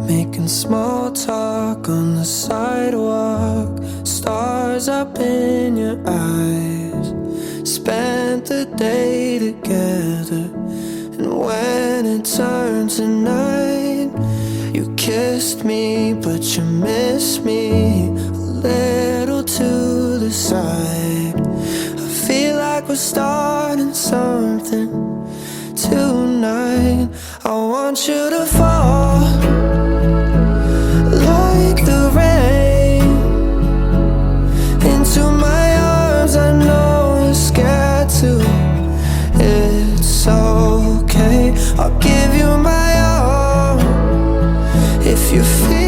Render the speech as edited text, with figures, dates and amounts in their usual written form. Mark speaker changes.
Speaker 1: making small talk on the sidewalk. Stars up in your eyes. Spent the day together, and when it turned to night, you kissed me, but you missed me a little to the side. I feel like we're starting something tonight. I want you to fall like the rain into my arms. I know you're scared to. It's okay, I'll give you my all if you feel